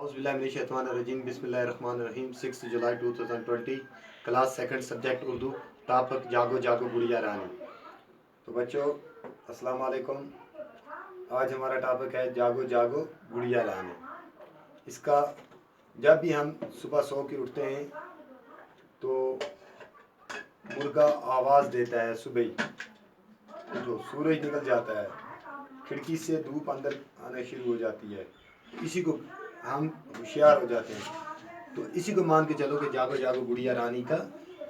औज़ुबिल्लाहिमिनश्शैतानिर्रजीम बिस्मिल्लाहिर्रहमानिर्रहीम 6 जुलाई 2020 class second subject Urdu topic जागो जागो गुड़िया रानी। तो बच्चों अस्सलाम वालेकुम। आज हमारा टॉपिक है जागो जागो गुड़िया रानी। इसका जब भी हम सुबह सो के उठते हैं तो मुर्गा आवाज़ देता है सुबह, तो सूरज निकल जाता है, खिड़की से धूप अंदर आने शुरू हो जाती है, इसी को हम होशियार हो जाते हैं। तो इसी को मान के चलो कि जागो जागो गुड़िया रानी का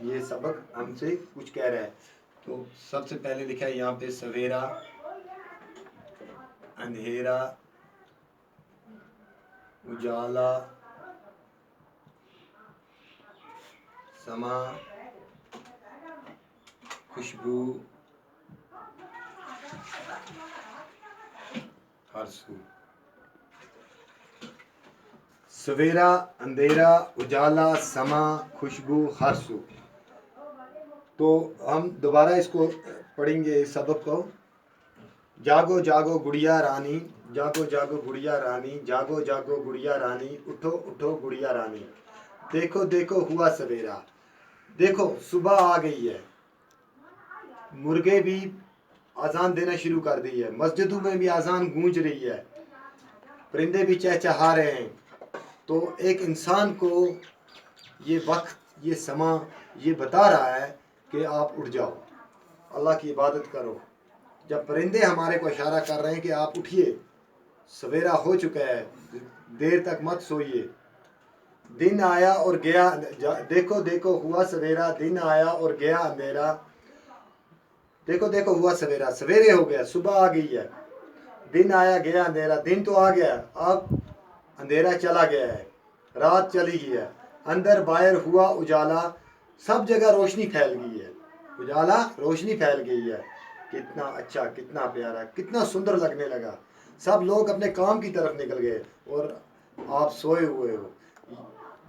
ये सबक हमसे कुछ कह रहा है। तो सबसे पहले लिखा है यहाँ पे सवेरा, अंधेरा, उजाला, समा, खुशबू, हरसू। सवेरा, अंधेरा, उजाला, समा, खुशबू, हरसू। तो हम दोबारा इसको पढ़ेंगे इस सबक को। जागो जागो गुड़िया रानी, जागो जागो गुड़िया रानी, जागो जागो गुड़िया रानी, उठो उठो गुड़िया रानी। देखो देखो हुआ सवेरा, देखो सुबह आ गई है। मुर्गे भी अजान देना शुरू कर दी है, मस्जिदों में भी अजान गूंज रही है, परिंदे भी चहचहा रहे हैं। तो एक इंसान को ये वक्त, ये समा, ये बता रहा है कि आप उठ जाओ, अल्लाह की इबादत करो। जब परिंदे हमारे को इशारा कर रहे हैं कि आप उठिए, सवेरा हो चुका है, देर तक मत सोइए। दिन आया और गया, देखो देखो हुआ सवेरा, दिन आया और गया अंधेरा। देखो देखो हुआ सवेरा, सवेरे हो गया, सुबह आ गई है। दिन आया गया अंधेरा, दिन तो आ गया, अब अंधेरा चला गया है, रात चली गई है। अंदर बाहर हुआ उजाला, सब जगह रोशनी फैल गई है, उजाला रोशनी फैल गई है। कितना अच्छा, कितना प्यारा, कितना सुंदर लगने लगा। सब लोग अपने काम की तरफ निकल गए और आप सोए हुए हो।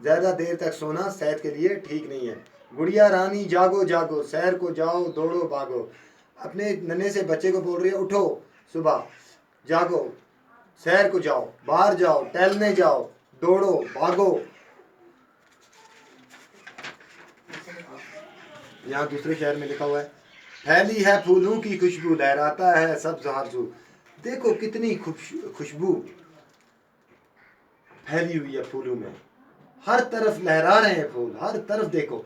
ज़्यादा देर तक सोना सेहत के लिए ठीक नहीं है। गुड़िया रानी जागो जागो, सैर को जाओ दौड़ो भागो। अपने नन्हे से बच्चे को बोल रही है, उठो सुबह, जागो, सैर को जाओ, बाहर जाओ, टहलने जाओ, दौड़ो भागो। यहाँ दूसरे शहर में लिखा हुआ है, फैली है फूलों की खुशबू, लहराता है सब्ज़ हरसू। देखो कितनी खुशबू फैली हुई है फूलों में, हर तरफ लहरा रहे हैं फूल, हर तरफ देखो।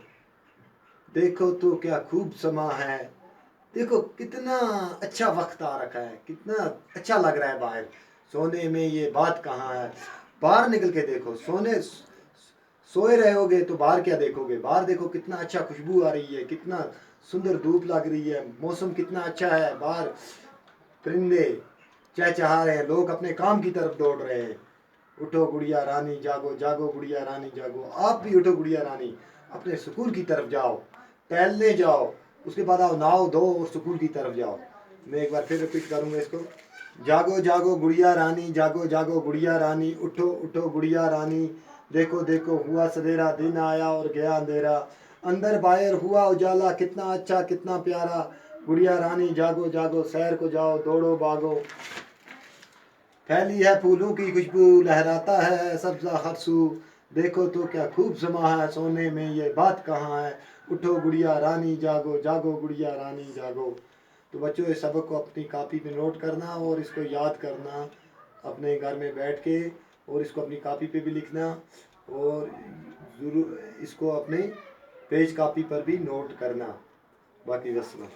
देखो तो क्या खूब समा है, देखो कितना अच्छा वक्त आ रखा है, कितना अच्छा लग रहा है बाहर। सोने में ये बात कहाँ है, बाहर निकल के देखो। सोए रहोगे तो बाहर क्या देखोगे, बाहर देखो कितना अच्छा खुशबू आ रही है, कितना सुंदर धूप लग रही है, मौसम कितना अच्छा है। बाहर परिंदे चहचहा रहे हैं, लोग अपने काम की तरफ दौड़ रहे हैं। उठो गुड़िया रानी जागो, जागो गुड़िया रानी जागो। आप भी उठो गुड़िया रानी, अपने स्कूल की तरफ जाओ, टहलने जाओ, उसके बाद आओ नहाओ धो और स्कूल की तरफ जाओ। मैं एक बार फिर रिपीट करूँगा इसको। जागो जागो गुड़िया रानी, जागो जागो गुड़िया रानी, उठो उठो गुड़िया रानी। देखो देखो हुआ सवेरा, दिन आया और गया अंधेरा। अंदर बाहर हुआ उजाला, कितना अच्छा कितना प्यारा। गुड़िया रानी जागो जागो, सैर को जाओ दौड़ो भागो। फैली है फूलों की खुशबू, लहराता है सब्ज़ा हरसू। देखो तो क्या खूब समा है, सोने में ये बात कहाँ है। उठो गुड़िया रानी जागो, जागो गुड़िया रानी जागो। तो बच्चों इस सबक को अपनी कापी पे नोट करना और इसको याद करना अपने घर में बैठ के, और इसको अपनी कापी पे भी लिखना, और ज़रूर इसको अपने पेज कापी पर भी नोट करना। बाकी वस्सलाम।